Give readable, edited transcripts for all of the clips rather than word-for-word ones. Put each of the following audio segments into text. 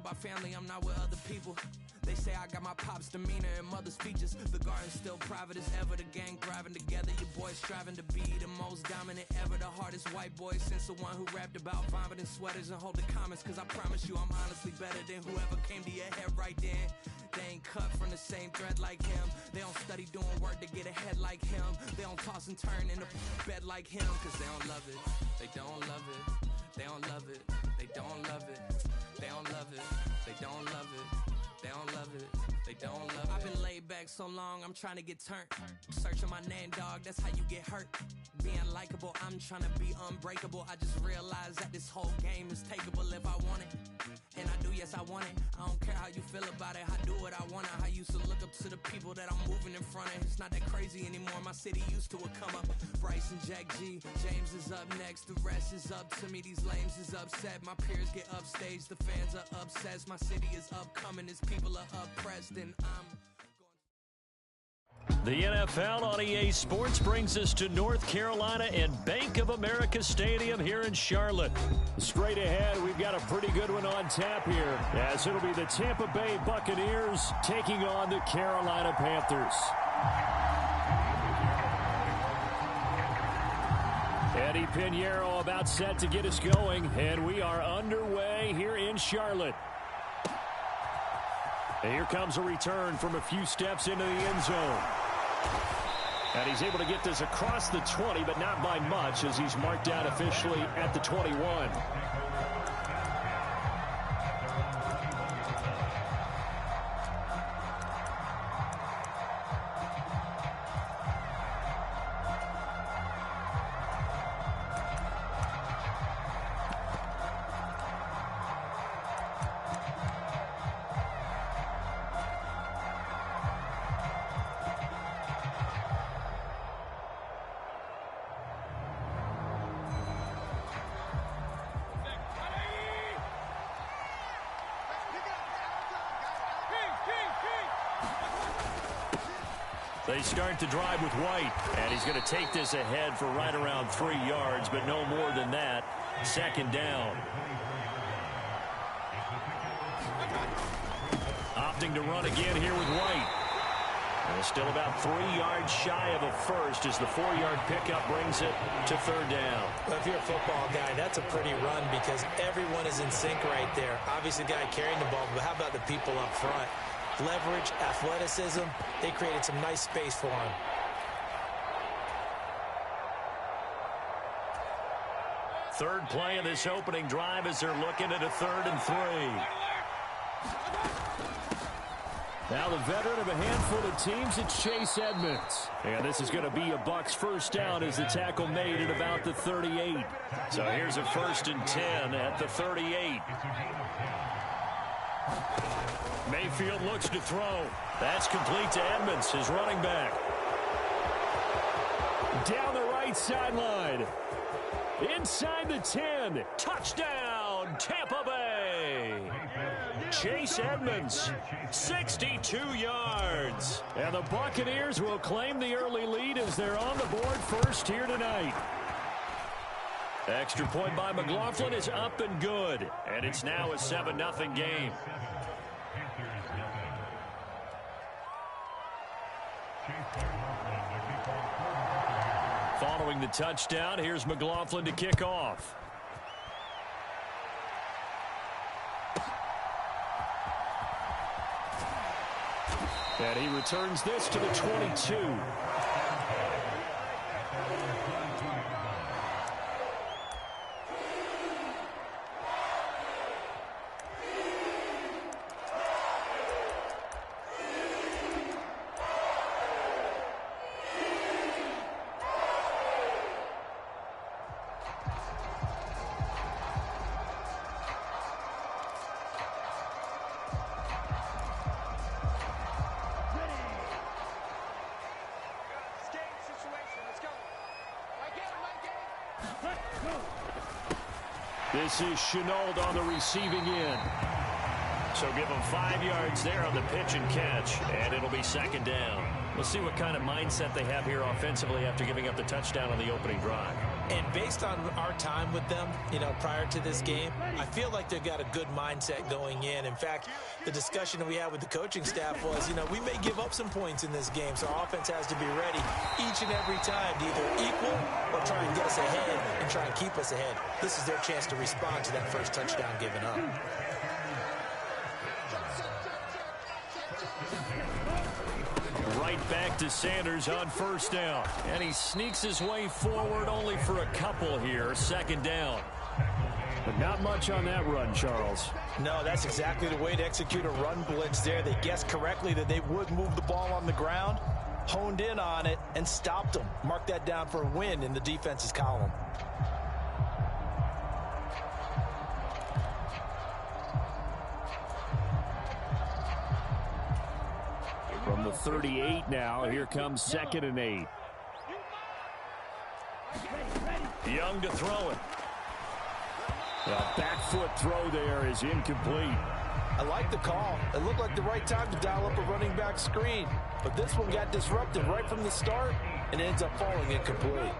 about family, I'm not with other people. They say I got my pop's demeanor and mother's features. The garden's still private as ever. The gang thriving together. Your boys striving to be the most dominant ever. The hardest white boy since the one who rapped about vomiting sweaters and hold the comments. Cause I promise you I'm honestly better than whoever came to your head right then. They ain't cut from the same thread like him. They don't study doing work to get ahead like him. They don't toss and turn in the bed like him. Cause they don't love it. They don't love it. They don't love it. They don't love it. They don't love it. They don't love it. They don't love it, they don't love it. I've been laid back so long, I'm trying to get turned. Searching my name, dog, that's how you get hurt. Being likable, I'm trying to be unbreakable. I just realized that this whole game is takeable if I want it. And I do, yes, I want it. I don't care how you feel about it, I do what I want. I used to look up to the people that I'm moving in front of. It's not that crazy anymore, my city used to it come up. Bryce and Jack G, James is up next. The rest is up to me, these lames is upset. My peers get upstage, the fans are obsessed. My city is upcoming, its people are oppressed, and I'm... The NFL on EA Sports brings us to North Carolina and Bank of America Stadium here in Charlotte. Straight ahead, we've got a pretty good one on tap here, as it'll be the Tampa Bay Buccaneers taking on the Carolina Panthers. Eddie Pinheiro about set to get us going, and we are underway here in Charlotte. And here comes a return from a few steps into the end zone. And he's able to get this across the 20, but not by much, as he's marked out officially at the 21. They start the drive with White, and he's going to take this ahead for right around 3 yards, but no more than that. Second down. Opting to run again here with White. And still about 3 yards shy of a first as the 4-yard pickup brings it to third down. Well, if you're a football guy, that's a pretty run because everyone is in sync right there. Obviously, the guy carrying the ball, but how about the people up front? Leverage, athleticism, they created some nice space for him. Third play of this opening drive as they're looking at a 3rd and 3. Now the veteran of a handful of teams, it's Chase Edmonds. And this is going to be a Bucs first down as the tackle made at about the 38. So here's a 1st and 10 at the 38. Mayfield looks to throw. That's complete to Edmonds, his running back. Down the right sideline. Inside the 10. Touchdown, Tampa Bay. Chase Edmonds, 62 yards. And the Buccaneers will claim the early lead as they're on the board first here tonight. Extra point by McLaughlin is up and good. And it's now a 7-0 game. Following the touchdown, here's McLaughlin to kick off. And he returns this to the 22. This is Chenault on the receiving end. So give him 5 yards there on the pitch and catch, and it'll be second down. We'll see what kind of mindset they have here offensively after giving up the touchdown on the opening drive. And based on our time with them, prior to this game, I feel like they've got a good mindset going in. In fact, the discussion that we had with the coaching staff was, we may give up some points in this game, so our offense has to be ready each and every time to either equal or try and get us ahead and try and keep us ahead. This is their chance to respond to that first touchdown given up. Right back to Sanders on first down. And he sneaks his way forward only for a couple here. Second down. But not much on that run, Charles. No, that's exactly the way to execute a run blitz there. They guessed correctly that they would move the ball on the ground, honed in on it, and stopped them. Mark that down for a win in the defense's column. From the 38 now, here comes 2nd and 8. Young to throw it. The back foot throw there is incomplete. I like the call. It looked like the right time to dial up a running back screen. But this one got disrupted right from the start and ends up falling incomplete.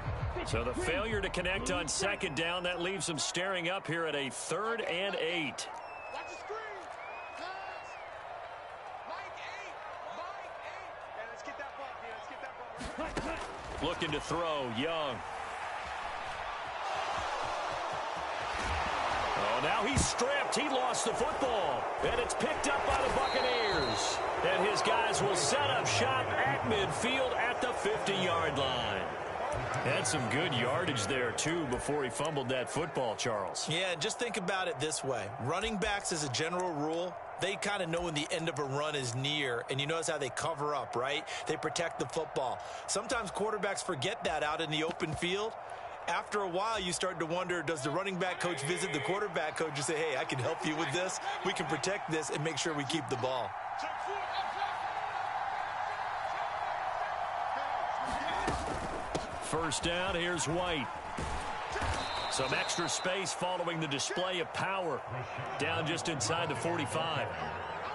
So the failure to connect on 2nd down, that leaves them staring up here at a 3rd and 8. Looking to throw, Young. Oh, now he's stripped. He lost the football. And it's picked up by the Buccaneers. And his guys will set up shop at midfield at the 50-yard line. Had some good yardage there, too, before he fumbled that football, Charles. Yeah, just think about it this way. Running backs, as a general rule, they kind of know when the end of a run is near, and you notice how they cover up, right? They protect the football. Sometimes quarterbacks forget that out in the open field. After a while, you start to wonder, does the running back coach visit the quarterback coach and say, hey, I can help you with this. We can protect this and make sure we keep the ball. First down, here's White. Some extra space following the display of power. Down just inside the 45.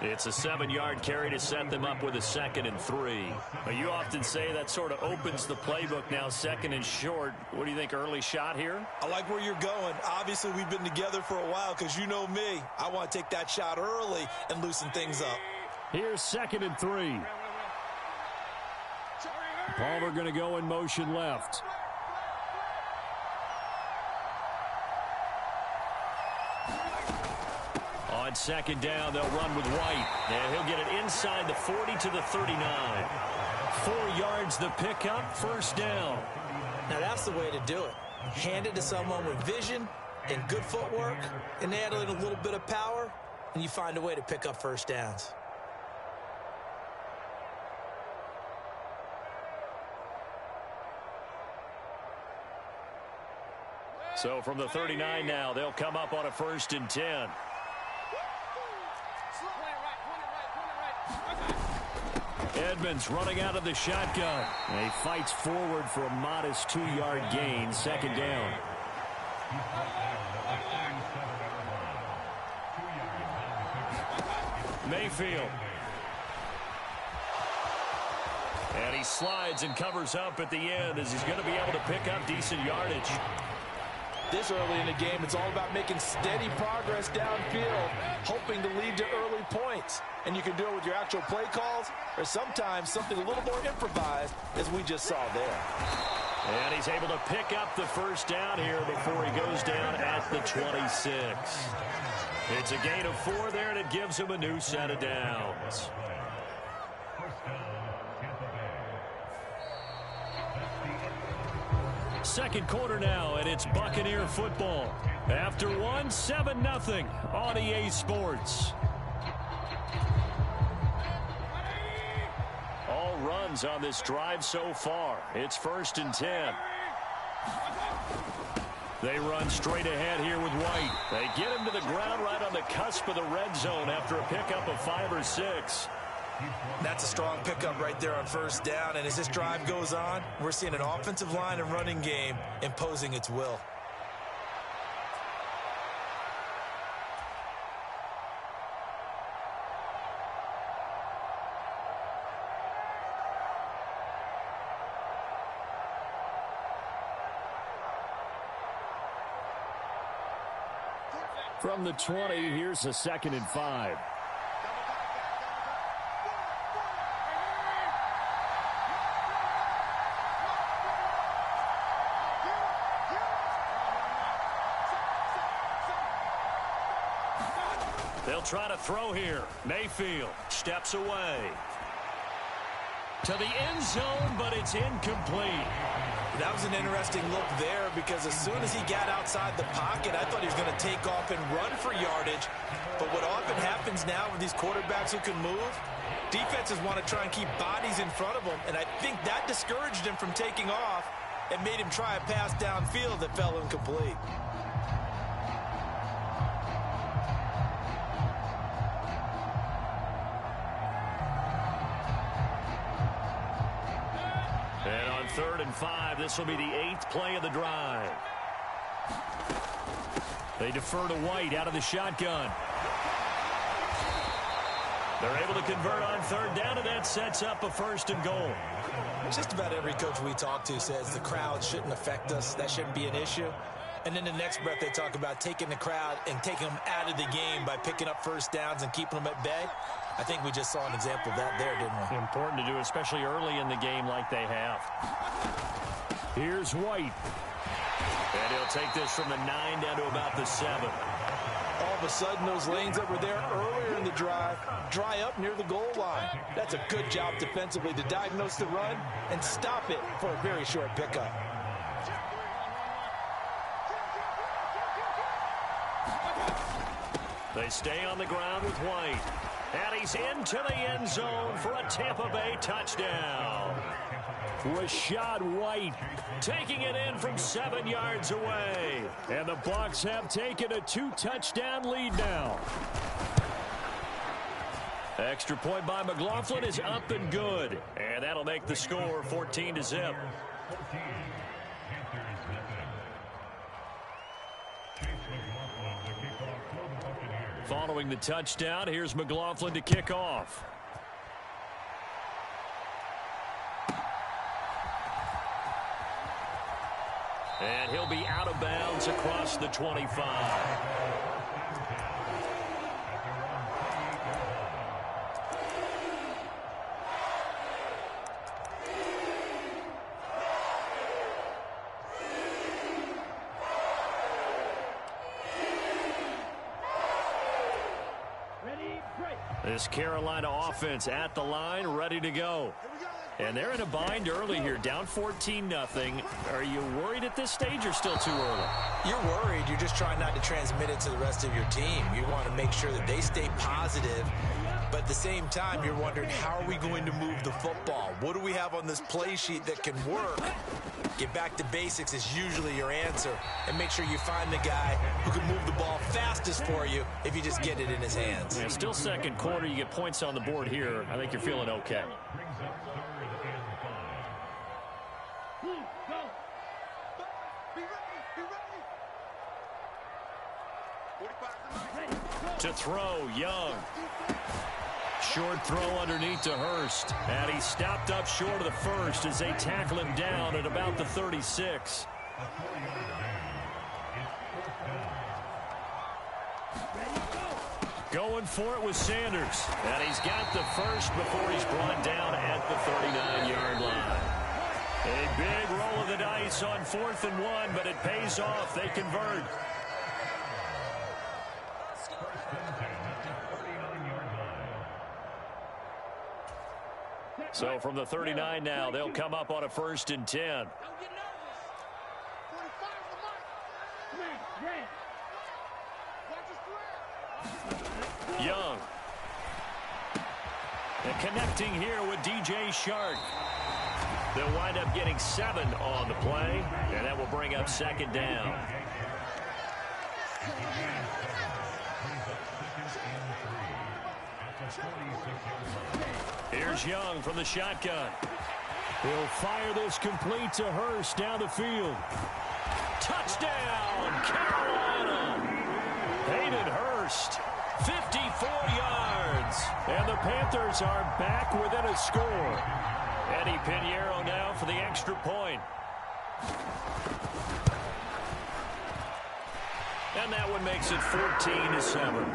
It's a 7-yard carry to set them up with a 2nd and 3. But you often say that sort of opens the playbook now, 2nd and short. What do you think, early shot here? I like where you're going. Obviously, we've been together for a while because you know me. I want to take that shot early and loosen things up. Here's 2nd and 3. Palmer going to go in motion left. On 2nd down, they'll run with White. And he'll get it inside the 40 to the 39. 4 yards the pickup, first down. Now that's the way to do it. Hand it to someone with vision and good footwork, and add in a little bit of power, and you find a way to pick up first downs. So from the 39 now, they'll come up on a 1st and 10. Edmonds running out of the shotgun. And he fights forward for a modest 2-yard gain, 2nd down. Mayfield. And he slides and covers up at the end as he's going to be able to pick up decent yardage. This early in the game, it's all about making steady progress downfield, hoping to lead to early points. And you can do it with your actual play calls or sometimes something a little more improvised, as we just saw there. And he's able to pick up the first down here before he goes down at the 26. It's a gain of 4 there, and it gives him a new set of downs. Second quarter now, and it's Buccaneer football. After one, 7-0 on EA Sports. All runs on this drive so far. It's 1st and 10. They run straight ahead here with White. They get him to the ground right on the cusp of the red zone after a pickup of 5 or 6. That's a strong pickup right there on first down, and as this drive goes on, we're seeing an offensive line and running game imposing its will. From the 20, here's a 2nd and 5. They'll try to throw here. Mayfield steps away to the end zone, but it's incomplete. That was an interesting look there because as soon as he got outside the pocket, I thought he was going to take off and run for yardage. But what often happens now with these quarterbacks who can move, defenses want to try and keep bodies in front of them, and I think that discouraged him from taking off and made him try a pass downfield that fell incomplete. And on 3rd and 5, this will be the 8th play of the drive. They defer to White out of the shotgun. They're able to convert on 3rd down, and that sets up a 1st and goal. Just about every coach we talk to says the crowd shouldn't affect us. That shouldn't be an issue. And then the next breath they talk about taking the crowd and taking them out of the game by picking up 1st downs and keeping them at bay. I think we just saw an example of that there, didn't we? Important to do, especially early in the game like they have. Here's White. And he'll take this from the 9 down to about the 7. All of a sudden, those lanes that were there earlier in the drive dry up near the goal line. That's a good job defensively to diagnose the run and stop it for a very short pickup. They stay on the ground with White. And he's into the end zone for a Tampa Bay touchdown. Rashad White taking it in from 7 yards away. And the Bucs have taken a 2-touchdown lead now. Extra point by McLaughlin is up and good. And that'll make the score 14-0. Following the touchdown, here's McLaughlin to kick off. And he'll be out of bounds across the 25. This Carolina offense at the line, ready to go. And they're in a bind early here, down 14-0. Are you worried at this stage or still too early? You're worried. You're just trying not to transmit it to the rest of your team. You want to make sure that they stay positive. But at the same time, you're wondering, how are we going to move the football? What do we have on this play sheet that can work? Get back to basics is usually your answer. And make sure you find the guy who can move the ball fastest for you if you just get it in his hands. Yeah, still second quarter. You get points on the board here. I think you're feeling okay. To throw, Young. Short throw underneath to Hurst. And he stopped up short of the first as they tackle him down at about the 36. Going for it with Sanders. And he's got the first before he's brought down at the 39-yard line. A big roll of the dice on 4th and 1, but it pays off. They convert. So from the 39 now, they'll come up on a 1st and 10. Young. And connecting here with DJ Shark. They'll wind up getting 7 on the play, and that will bring up 2nd down. Here's Young from the shotgun. He'll fire this complete to Hurst down the field. Touchdown, Carolina! Hayden Hurst, 54 yards. And the Panthers are back within a score. Eddie Pinheiro now for the extra point. And that one makes it 14-7.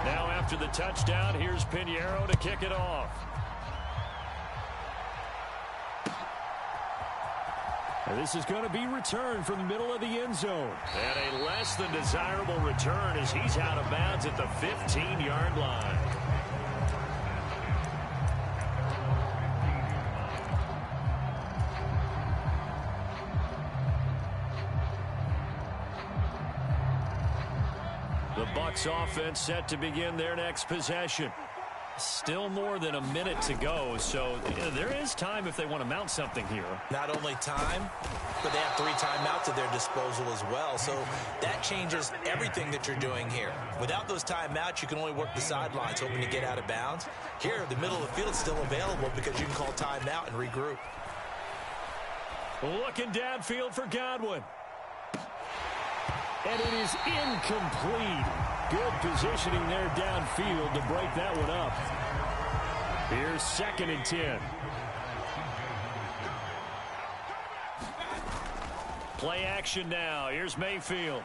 Now after the touchdown, here's Pinheiro to kick it off. And this is going to be returned from the middle of the end zone. And a less than desirable return as he's out of bounds at the 15-yard line. The Bucs offense set to begin their next possession. Still more than a minute to go, so there is time if they want to mount something here. Not only time, but they have 3 timeouts at their disposal as well, so that changes everything that you're doing here. Without those timeouts, you can only work the sidelines, hoping to get out of bounds. Here, the middle of the field is still available because you can call timeout and regroup. Looking downfield for Godwin. And it is incomplete. Good positioning there downfield to break that one up. Here's 2nd and 10. Play action now. Here's Mayfield.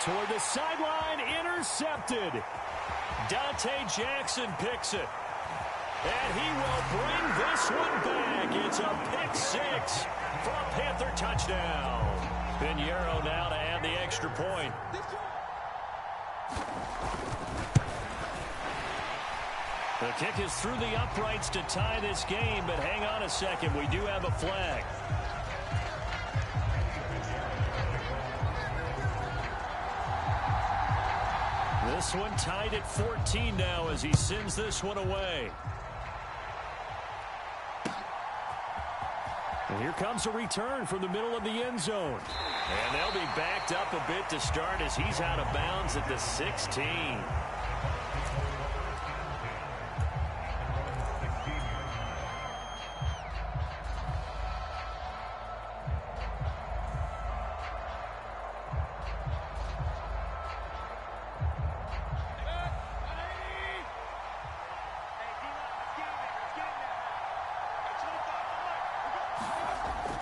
Toward the sideline, intercepted. Dante Jackson picks it. And he will bring this one back. It's a pick 6 for a Panther touchdown. Pinheiro now to add the extra point. The kick is through the uprights to tie this game, but hang on a second. We do have a flag. This one tied at 14 now as he sends this one away. And here comes a return from the middle of the end zone. And they'll be backed up a bit to start as he's out of bounds at the 16.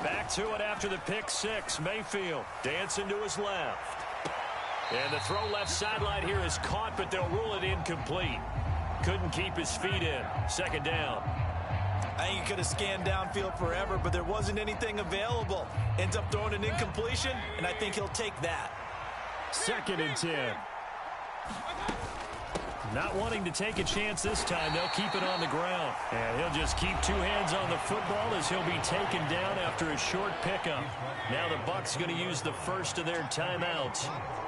Back to it after the pick 6. Mayfield dancing to his left. And the throw left sideline here is caught, but they'll rule it incomplete. Couldn't keep his feet in. 2nd down. I think he could have scanned downfield forever, but there wasn't anything available. Ends up throwing an incompletion, and I think he'll take that. 2nd and 10. Not wanting to take a chance this time, they'll keep it on the ground. And he'll just keep 2 hands on the football as he'll be taken down after a short pickup. Now the Bucs going to use the first of their timeouts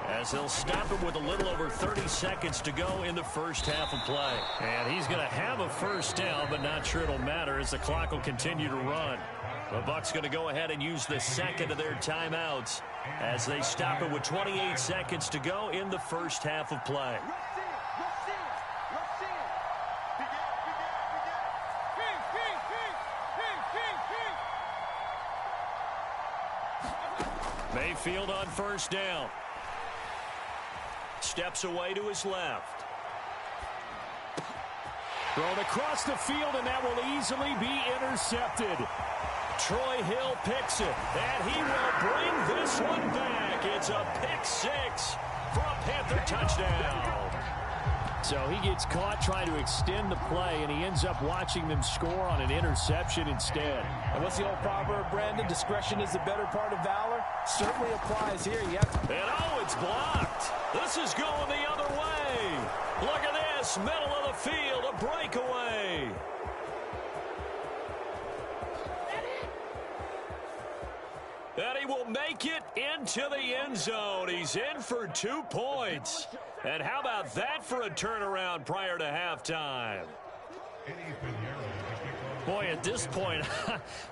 as they'll stop it with a little over 30 seconds to go in the first half of play. And he's going to have a first down, but not sure it'll matter as the clock will continue to run. The Bucs going to go ahead and use the second of their timeouts as they stop it with 28 seconds to go in the first half of play. Mayfield on first down. Steps away to his left. Thrown across the field, and that will easily be intercepted. Troy Hill picks it, and he will bring this one back. It's a pick 6 for a Panther touchdown. So he gets caught trying to extend the play, and he ends up watching them score on an interception instead. And what's the old proverb, Brandon? Discretion is the better part of valor. Certainly applies here. You have to... And oh, it's blocked. This is going the other way. Look at this, middle of the field, a breakaway. And he will make it into the end zone. He's in for 2 points. And how about that for a turnaround prior to halftime? Boy, at this point,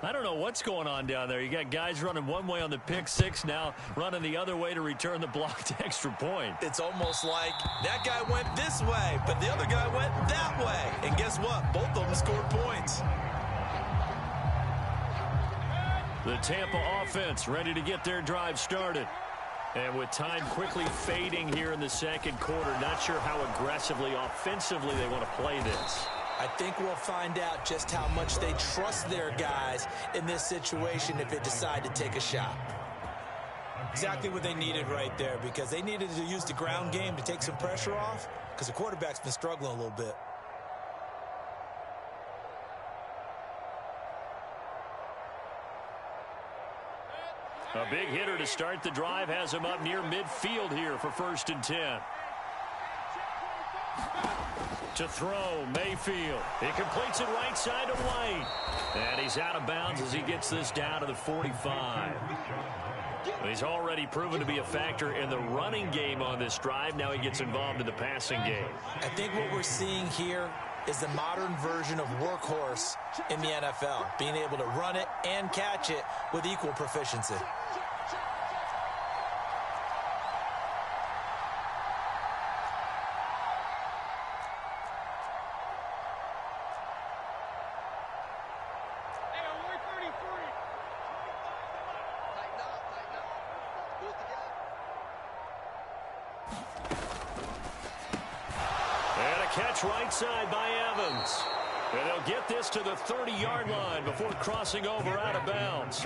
I don't know what's going on down there. You got guys running one way on the pick 6 now, running the other way to return the blocked extra point. It's almost like that guy went this way, but the other guy went that way. And guess what? Both of them scored points. The Tampa offense ready to get their drive started. And with time quickly fading here in the second quarter, not sure how aggressively, offensively they want to play this. I think we'll find out just how much they trust their guys in this situation if they decide to take a shot. Exactly what they needed right there, because they needed to use the ground game to take some pressure off, because the quarterback's been struggling a little bit. A big hitter to start the drive has him up near midfield here for 1st and 10. To throw, Mayfield. He completes it right side to White. And he's out of bounds as he gets this down to the 45. He's already proven to be a factor in the running game on this drive. Now he gets involved in the passing game. I think what we're seeing here is the modern version of workhorse in the NFL, being able to run it and catch it with equal proficiency. Catch right side by Evans. And they'll get this to the 30-yard line before crossing over out of bounds.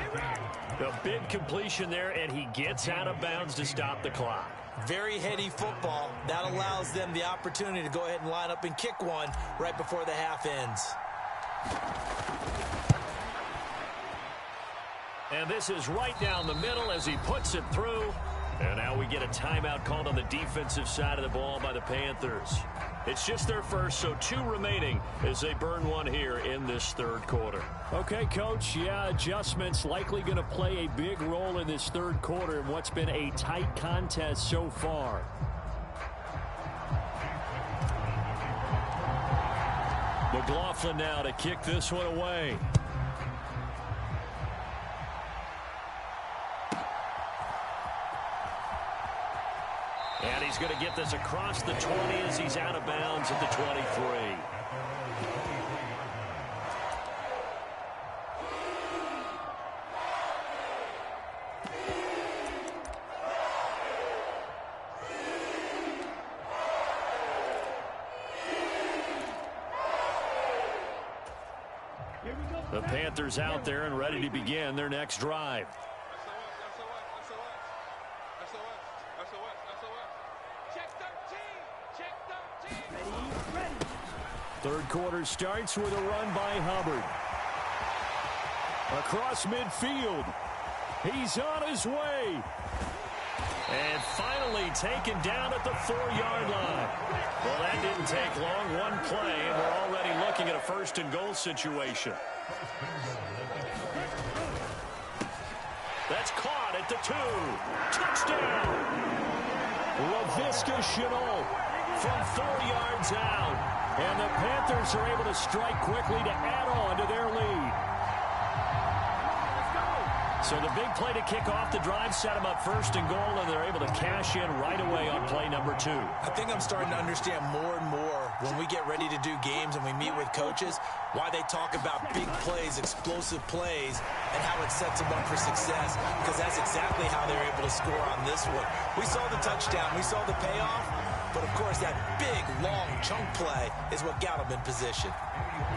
The big completion there, and he gets out of bounds to stop the clock. Very heady football. That allows them the opportunity to go ahead and line up and kick one right before the half ends. And this is right down the middle as he puts it through. And now we get a timeout called on the defensive side of the ball by the Panthers. It's just their first, so 2 remaining as they burn one here in this third quarter. Okay, Coach, yeah, adjustments likely going to play a big role in this third quarter in what's been a tight contest so far. McLaughlin now to kick this one away. And he's going to get this across the 20 as he's out of bounds at the 23. The Panthers out there and ready to begin their next drive. Third quarter starts with a run by Hubbard. Across midfield. He's on his way. And finally taken down at the 4-yard line. Well, that didn't take long. One play, and we're already looking at a 1st and goal situation. That's caught at the 2. Touchdown! Laviska Shenault from 4 yards out. And the Panthers are able to strike quickly to add on to their lead. So the big play to kick off the drive set them up 1st and goal, and they're able to cash in right away on play number 2. I think I'm starting to understand more and more when we get ready to do games and we meet with coaches why they talk about big plays, explosive plays, and how it sets them up for success, because that's exactly how they're able to score on this one. We saw the touchdown. We saw the payoff. But, of course, that big, long chunk play is what got him in position.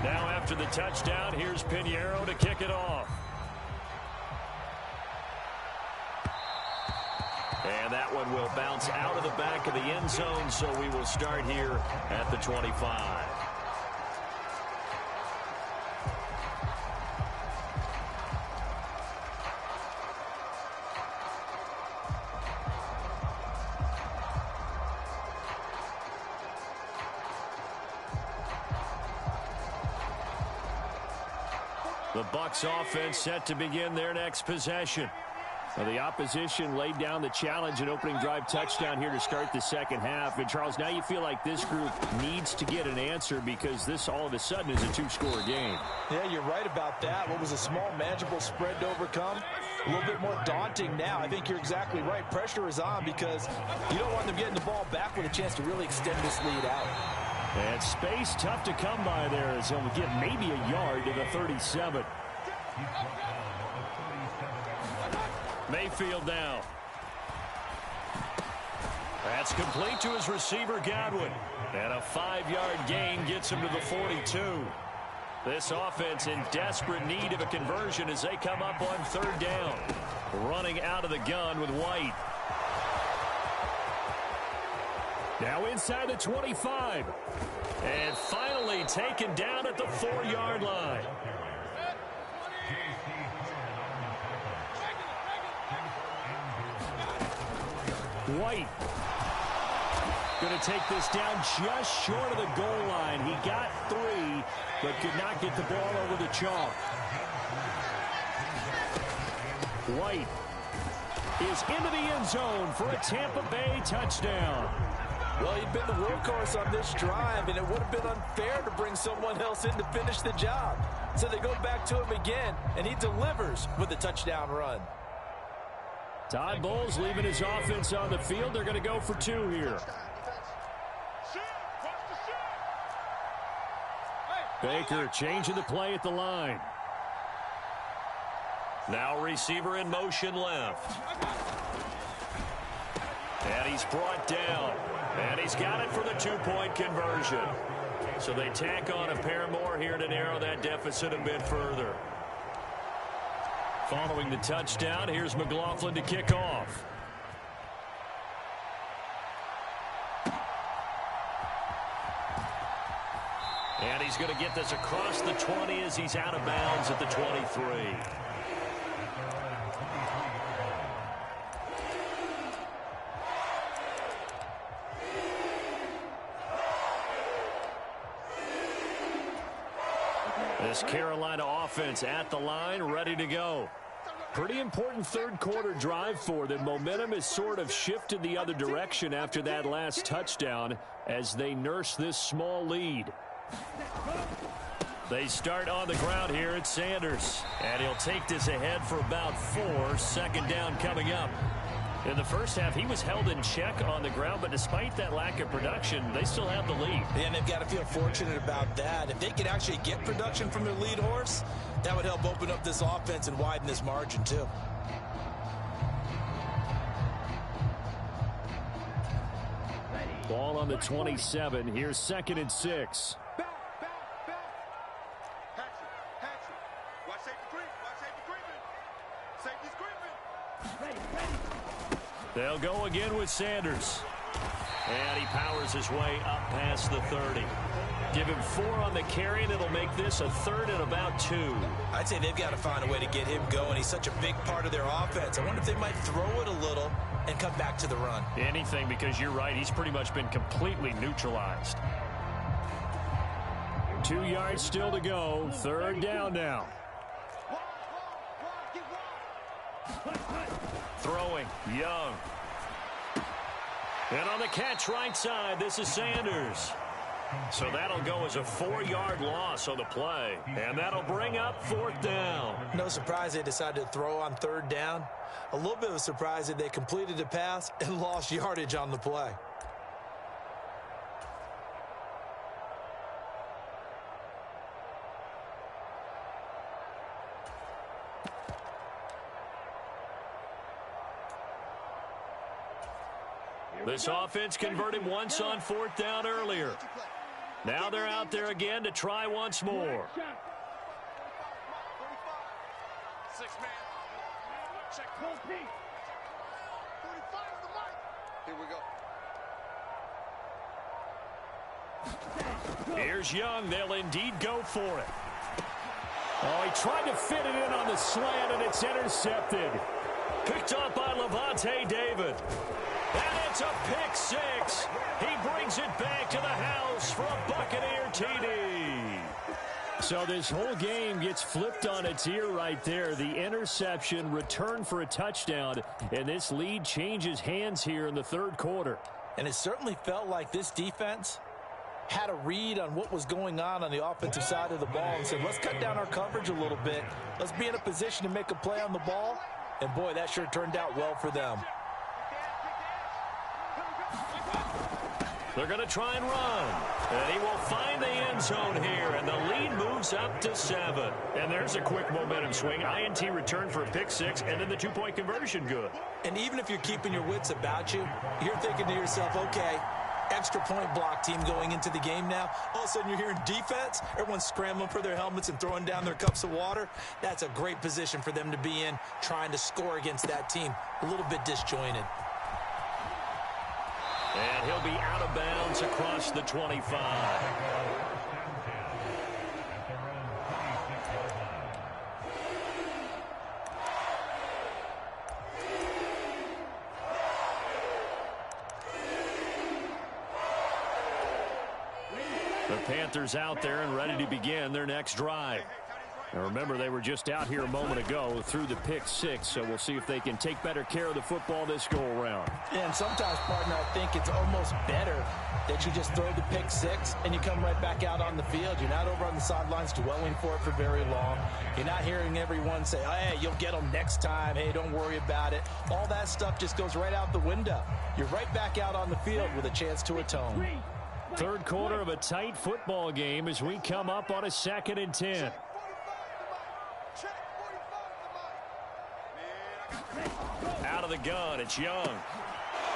Now after the touchdown, here's Pinheiro to kick it off. And that one will bounce out of the back of the end zone, so we will start here at the 25. The Bucs offense set to begin their next possession. Well, the opposition laid down the challenge and opening drive touchdown here to start the second half. And, Charles, now you feel like this group needs to get an answer because this all of a sudden is a 2-score game. Yeah, you're right about that. What was a small, manageable spread to overcome, a little bit more daunting now. I think you're exactly right. Pressure is on because you don't want them getting the ball back with a chance to really extend this lead out. And space tough to come by there as he'll get maybe a yard to the 37. Mayfield now. That's complete to his receiver, Godwin. And a 5-yard gain gets him to the 42. This offense in desperate need of a conversion as they come up on third down. Running out of the gun with White. Now inside the 25. And finally taken down at the 4-yard line. White going to take this down just short of the goal line. He got 3, but could not get the ball over the chalk. White is into the end zone for a Tampa Bay touchdown. Well, he'd been the workhorse on this drive, and it would have been unfair to bring someone else in to finish the job. So they go back to him again, and he delivers with a touchdown run. Todd Bowles leaving his offense on the field. They're going to go for 2 here. Baker changing the play at the line. Now receiver in motion left. And he's brought down. And he's got it for the 2-point conversion. So they tack on a pair more here to narrow that deficit a bit further. Following the touchdown, here's McLaughlin to kick off. And he's going to get this across the 20 as he's out of bounds at the 23. This Carolina offense at the line, ready to go. Pretty important third-quarter drive for them. Momentum has sort of shifted the other direction after that last touchdown as they nurse this small lead. They start on the ground here at Sanders. And he'll take this ahead for about 4. Second down coming up. In the first half, he was held in check on the ground, but despite that lack of production, they still have the lead. And they've got to feel fortunate about that. If they could actually get production from their lead horse, that would help open up this offense and widen this margin, too. Ball on the 27. Here's 2nd and 6. They'll go again with Sanders. And he powers his way up past the 30. Give him 4 on the carry, and it'll make this a 3rd and about 2. I'd say they've got to find a way to get him going. He's such a big part of their offense. I wonder if they might throw it a little and come back to the run. Anything, because you're right. He's pretty much been completely neutralized. 2 yards still to go. 3rd down now. Throwing, Young. And on the catch right side, this is Sanders. So that'll go as a 4-yard loss on the play. And that'll bring up 4th down. No surprise they decided to throw on 3rd down. A little bit of a surprise that they completed the pass and lost yardage on the play. This offense converted once on 4th down earlier. Now they're out there again to try once more. 6-man. Check. Here we go. Here's Young. They'll indeed go for it. Oh, he tried to fit it in on the slant, and it's intercepted. Picked up by Levante David. And it's a pick 6. He brings it back to the house for a Buccaneer TD. So this whole game gets flipped on its ear right there. The interception, return for a touchdown, and this lead changes hands here in the 3rd quarter. And it certainly felt like this defense had a read on what was going on the offensive side of the ball and said, let's cut down our coverage a little bit. Let's be in a position to make a play on the ball. And, boy, that sure turned out well for them. They're going to try and run. And he will find the end zone here, and the lead moves up to 7. And there's a quick momentum swing. INT return for a pick 6, and then the 2-point conversion good. And even if you're keeping your wits about you, you're thinking to yourself, okay, extra point block team going into the game now. All of a sudden you're hearing defense. Everyone's scrambling for their helmets and throwing down their cups of water. That's a great position for them to be in, trying to score against that team. A little bit disjointed. And he'll be out of bounds across the 25. The Panthers out there and ready to begin their next drive. Now remember, they were just out here a moment ago through the pick 6, so we'll see if they can take better care of the football this go-around. And sometimes, partner, I think it's almost better that you just throw the pick 6 and you come right back out on the field. You're not over on the sidelines dwelling for it for very long. You're not hearing everyone say, hey, you'll get them next time. Hey, don't worry about it. All that stuff just goes right out the window. You're right back out on the field with a chance to atone. Third quarter of a tight football game as we come up on a 2nd and 10. Out of the gun, it's Young.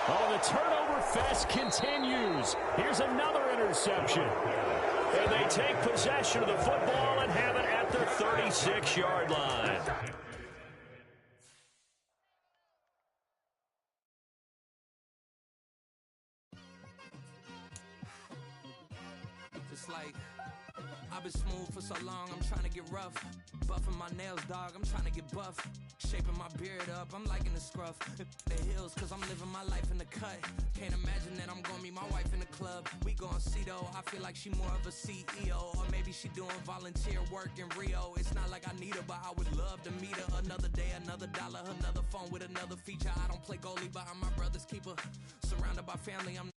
Oh, the turnover fest continues. Here's another interception. And they take possession of the football and have it at their 36-yard line. Just like I've been smooth for so long, I'm trying to get rough. Buffing my nails, dog, I'm trying to get buff. Shaping my beard up, I'm liking the scruff. The hills, cause I'm living my life in the cut. Can't imagine that I'm gonna meet my wife in the club. We gon' see though, I feel like she more of a CEO. Or maybe she doing volunteer work in Rio. It's not like I need her, but I would love to meet her. Another day, another dollar, another phone with another feature. I don't play goalie, but I'm my brother's keeper. Surrounded by family, I'm